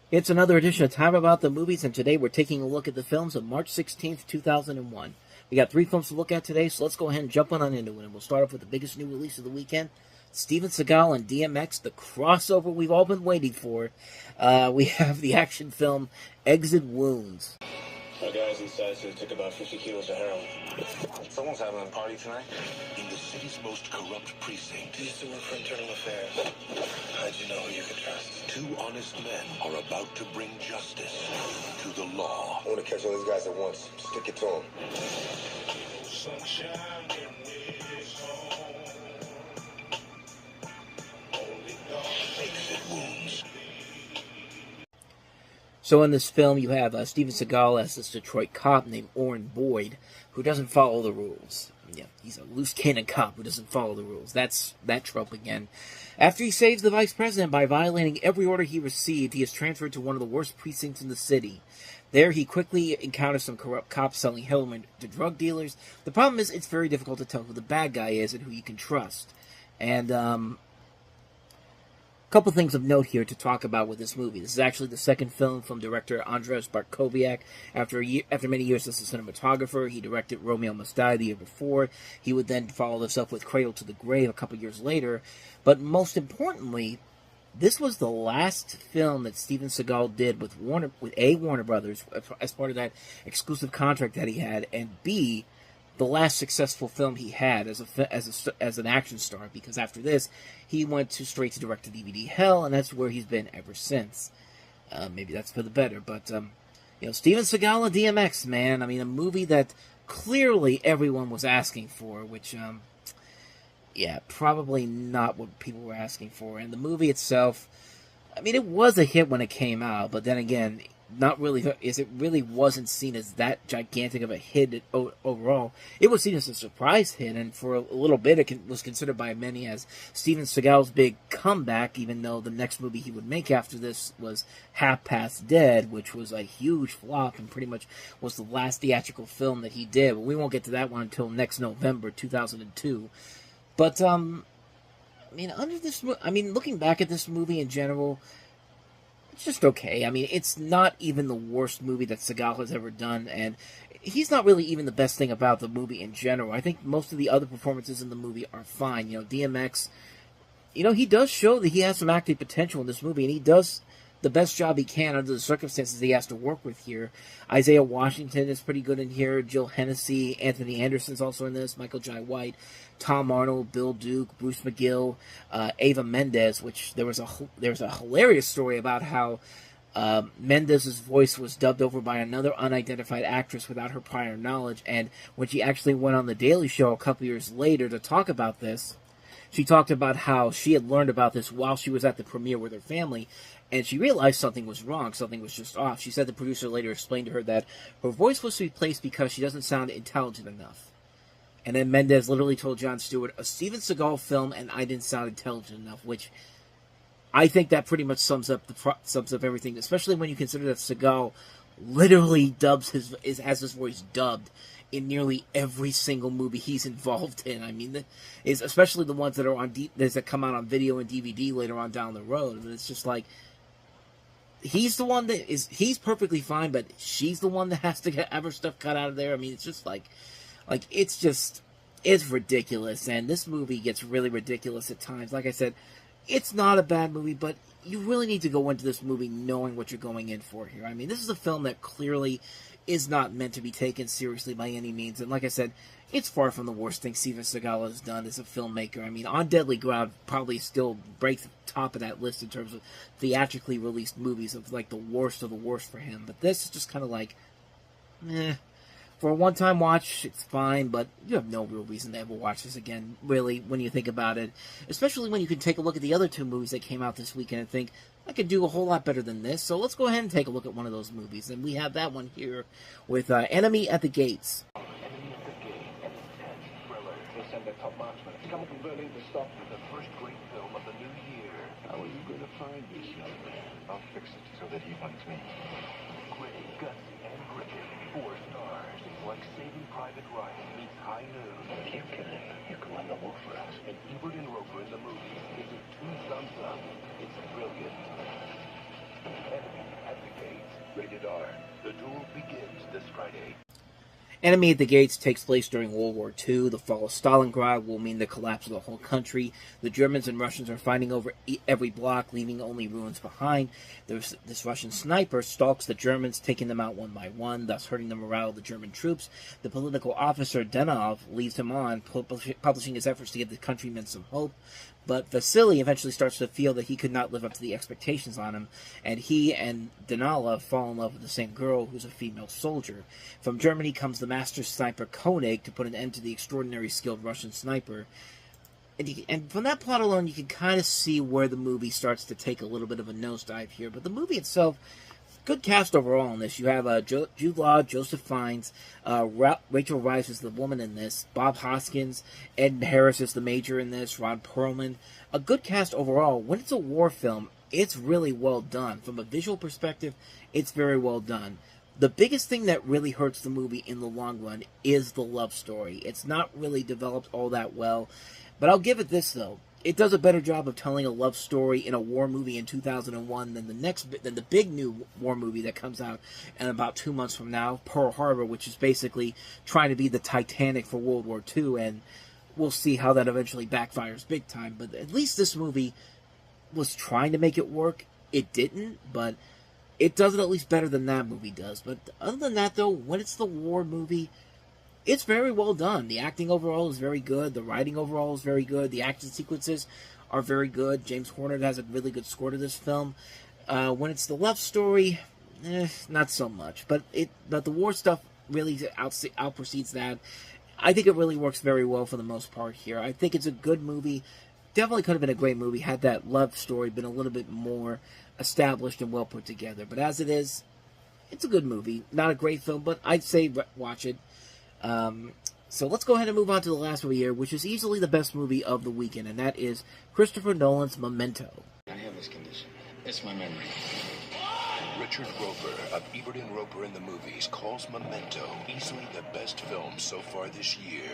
It's another edition of Time About the Movies, and today we're taking a look at the films of March 16th, 2001. We got 3 films to look at today, so let's go ahead and jump on into it. And we'll start off with the biggest new release of the weekend, Steven Seagal and DMX, the crossover we've all been waiting for. We have the action film Exit Wounds. Our guys inside said it took about 50 kilos of heroin. Someone's having a party tonight. In the city's most corrupt precinct, He used to work for Internal Affairs. How'd you know who you could trust? 2 honest men are about to bring justice to the law. I want to catch all these guys at once. Stick it to them. Exit Wounds. So in this film, you have Steven Seagal as this Detroit cop named Orrin Boyd, who doesn't follow the rules. Yeah, he's a loose cannon cop who doesn't follow the rules. That's that trope again. After he saves the vice president by violating every order he received, he is transferred to one of the worst precincts in the city. There, he quickly encounters some corrupt cops selling heroin to drug dealers. The problem is, it's very difficult to tell who the bad guy is and who you can trust. And, couple things of note here to talk about with this movie. This is actually the second film from director Andrzej Bartkowiak. After many years as a cinematographer, he directed Romeo Must Die the year before. He would then follow this up with Cradle to the Grave a couple years later. But most importantly, this was the last film that Steven Seagal did with Warner Brothers as part of that exclusive contract that he had, and B, the last successful film he had as an action star, because after this, he went straight to direct-to-DVD hell, and that's where he's been ever since. Maybe that's for the better, but, Steven Seagal and DMX, man, I mean, a movie that clearly everyone was asking for, which, probably not what people were asking for, and the movie itself, I mean, it was a hit when it came out, but then again, not really, it really wasn't seen as that gigantic of a hit overall. It was seen as a surprise hit, and for a little bit it was considered by many as Steven Seagal's big comeback, even though the next movie he would make after this was Half Past Dead, which was a huge flop and pretty much was the last theatrical film that he did. But we won't get to that one until next November, 2002. But, looking back at this movie in general, it's just okay. I mean, it's not even the worst movie that Seagal has ever done, and he's not really even the best thing about the movie in general. I think most of the other performances in the movie are fine. DMX, he does show that he has some acting potential in this movie, and he does the best job he can under the circumstances he has to work with here. Isaiah Washington is pretty good in here. Jill Hennessy, Anthony Anderson's also in this. Michael Jai White, Tom Arnold, Bill Duke, Bruce McGill, Ava Mendes. Which there was a hilarious story about how Mendez's voice was dubbed over by another unidentified actress without her prior knowledge. And when she actually went on the Daily Show a couple years later to talk about this, she talked about how she had learned about this while she was at the premiere with her family, and she realized something was wrong, something was just off. She said the producer later explained to her that her voice was replaced because she doesn't sound intelligent enough. And then Mendez literally told Jon Stewart, a Steven Seagal film, and I didn't sound intelligent enough, which I think that pretty much sums up everything, especially when you consider that Seagal literally has his voice dubbed in nearly every single movie he's involved in. I mean, especially the ones that are that come out on video and DVD later on down the road. But it's just like, he's the one he's perfectly fine, but she's the one that has to have her stuff cut out of there. I mean, it's just it's ridiculous, and this movie gets really ridiculous at times. Like I said, it's not a bad movie, but you really need to go into this movie knowing what you're going in for here. I mean, this is a film that clearly is not meant to be taken seriously by any means, and like I said, it's far from the worst thing Steven Seagal has done as a filmmaker. I mean, On Deadly Ground probably still breaks the top of that list in terms of theatrically released movies of, like, the worst of the worst for him. But this is just kind of like, for a one-time watch, it's fine, but you have no real reason to ever watch this again, really, when you think about it. Especially when you can take a look at the other 2 movies that came out this weekend and think, I could do a whole lot better than this. So let's go ahead and take a look at one of those movies. And we have that one here with Enemy at the Gates. Top marksman. Come up from Berlin to stop you. The first great film of the new year. How are you going to find this young man? I'll fix it so that he finds me. Gritty, gutsy, and gripping. 4 stars. It's like Saving Private Ryan meets High Noon. If you kill him, you can win the war for us. And Ebert and Roper in the movie. It's a 2 thumbs up. It's brilliant. Enemy at the Gates. Rated R. The duel begins this Friday. Enemy at the Gates takes place during World War II. The fall of Stalingrad will mean the collapse of the whole country. The Germans and Russians are fighting over every block, leaving only ruins behind. This Russian sniper stalks the Germans, taking them out one by one, thus hurting the morale of the German troops. The political officer Denov leads him on, publishing his efforts to give the countrymen some hope. But Vasily eventually starts to feel that he could not live up to the expectations on him, and he and Danila fall in love with the same girl, who's a female soldier. From Germany comes the master sniper Koenig to put an end to the extraordinary skilled Russian sniper. And from that plot alone, you can kind of see where the movie starts to take a little bit of a nosedive here. But the movie itself, good cast overall in this. You have Jude Law, Joseph Fiennes, Rachel Weisz is the woman in this, Bob Hoskins, Ed Harris is the major in this, Ron Perlman. A good cast overall. When it's a war film, it's really well done. From a visual perspective, it's very well done. The biggest thing that really hurts the movie in the long run is the love story. It's not really developed all that well. But I'll give it this, though. It does a better job of telling a love story in a war movie in 2001 than the big new war movie that comes out in about 2 months from now, Pearl Harbor, which is basically trying to be the Titanic for World War II, and we'll see how that eventually backfires big time. But at least this movie was trying to make it work. It didn't, but it does it at least better than that movie does. But other than that, though, when it's the war movie, it's very well done. The acting overall is very good. The writing overall is very good. The action sequences are very good. James Horner has a really good score to this film. When it's the love story, not so much. But the war stuff really outproceeds that. I think it really works very well for the most part here. I think it's a good movie. Definitely could have been a great movie had that love story been a little bit more established and well put together. But as it is, it's a good movie. Not a great film, but I'd say watch it. So let's go ahead and move on to the last movie here, which is easily the best movie of the weekend, and that is Christopher Nolan's Memento. I have this condition. It's my memory. Richard Roeper of Ebert and Roeper in the Movies calls Memento easily the best film so far this year.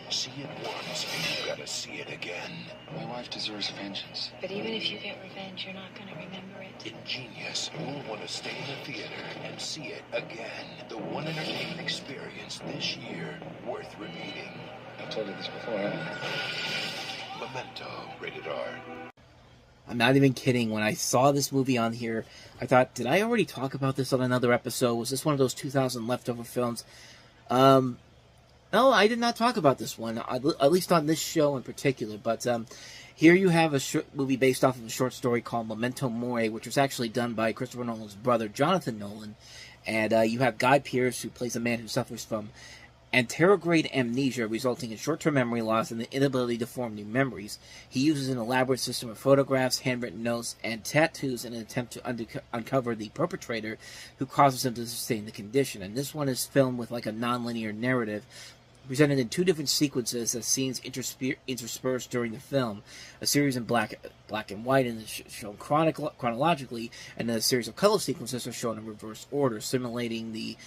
See it once and you gotta see it again. My wife deserves vengeance. But even if you get revenge, you're not going to remember it. Ingenious. You'll want to stay in the theater and see it again. The one entertainment experience this year worth repeating. I've told you this before, haven't I? Memento. Rated R. I'm not even kidding. When I saw this movie on here, I thought, did I already talk about this on another episode? Was this one of those 2000 leftover films? No, I did not talk about this one, at least on this show in particular. But here you have a movie based off of a short story called Memento Mori, which was actually done by Christopher Nolan's brother, Jonathan Nolan. And you have Guy Pearce, who plays a man who suffers from anterograde amnesia, resulting in short-term memory loss and the inability to form new memories. He uses an elaborate system of photographs, handwritten notes, and tattoos in an attempt to uncover the perpetrator who causes him to sustain the condition. And this one is filmed with like a non-linear narrative, presented in two different sequences as scenes interspersed during the film. A series in black and white and shown chronologically, and then a series of color sequences are shown in reverse order, simulating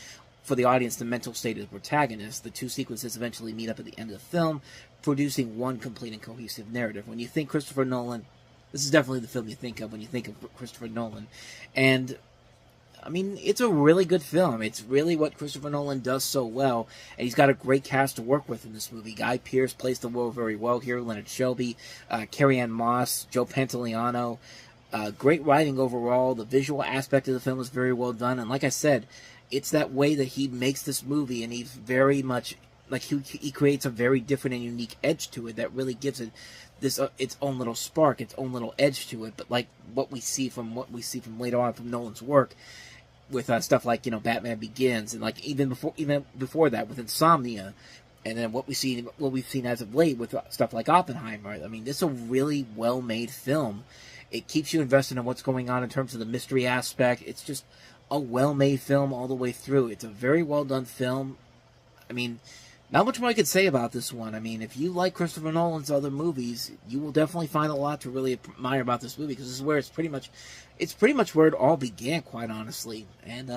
for the audience the mental state of the protagonist. The two sequences eventually meet up at the end of the film, producing one complete and cohesive narrative. When you think Christopher Nolan, this is definitely the film you think of when you think of Christopher Nolan. And, I mean, it's a really good film. It's really what Christopher Nolan does so well, and he's got a great cast to work with in this movie. Guy Pearce plays the role very well here, Leonard Shelby, Carrie-Anne Moss, Joe Pantoliano. Great writing overall. The visual aspect of the film is very well done, and like I said, it's that way that he makes this movie, and he's very much, like, he creates a very different and unique edge to it that really gives it this its own little spark, its own little edge to it. But like what we see from later on from Nolan's work, with stuff like, you know, Batman Begins, and like even before that with Insomnia, and then what we've seen as of late with stuff like Oppenheimer. I mean, this is a really well made film. It keeps you invested in what's going on in terms of the mystery aspect. It's just a well-made film all the way through. It's a very well-done film. I mean, not much more I could say about this one. I mean, if you like Christopher Nolan's other movies, you will definitely find a lot to really admire about this movie, because this is where it's pretty much where it all began, quite honestly. And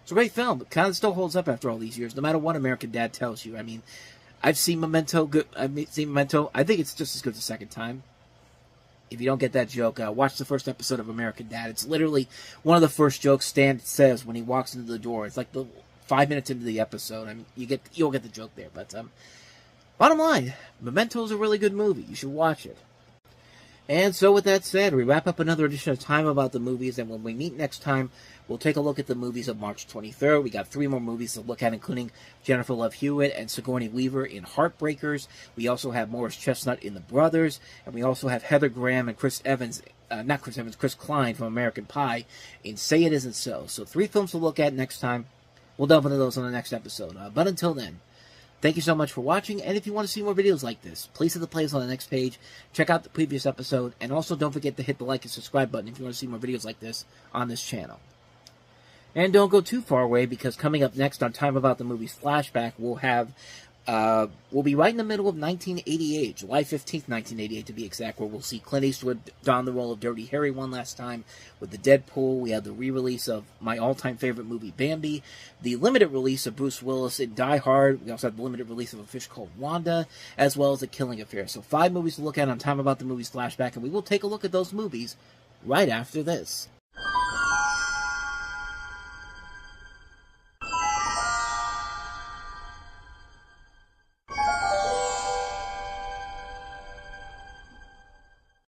it's a great film. It kind of still holds up after all these years, no matter what American Dad tells you. I mean, I've seen Memento. I think it's just as good the second time. If you don't get that joke, watch the first episode of American Dad. It's literally one of the first jokes Stan says when he walks into the door. It's like the 5 minutes into the episode. I mean, you'll get the joke there. But bottom line, Memento is a really good movie. You should watch it. And so with that said, we wrap up another edition of Time About the Movies, and when we meet next time, we'll take a look at the movies of March 23rd. We got 3 more movies to look at, including Jennifer Love Hewitt and Sigourney Weaver in Heartbreakers. We also have Morris Chestnut in The Brothers, and we also have Heather Graham and Chris Klein from American Pie in Say It Isn't So. So 3 films to look at next time. We'll delve into those on the next episode. But until then, thank you so much for watching, and if you want to see more videos like this, please hit the playlist on the next page, check out the previous episode, and also don't forget to hit the like and subscribe button if you want to see more videos like this on this channel. And don't go too far away, because coming up next on Time About the Movies Flashback, we'll be right in the middle of 1988, July 15th, 1988 to be exact, where we'll see Clint Eastwood don the role of Dirty Harry one last time with the Deadpool. We have the re-release of my all-time favorite movie, Bambi, the limited release of Bruce Willis in Die Hard. We also have the limited release of A Fish Called Wanda, as well as The Killing Affair. So 5 movies to look at on Time About the Movies Flashback, and we will take a look at those movies right after this.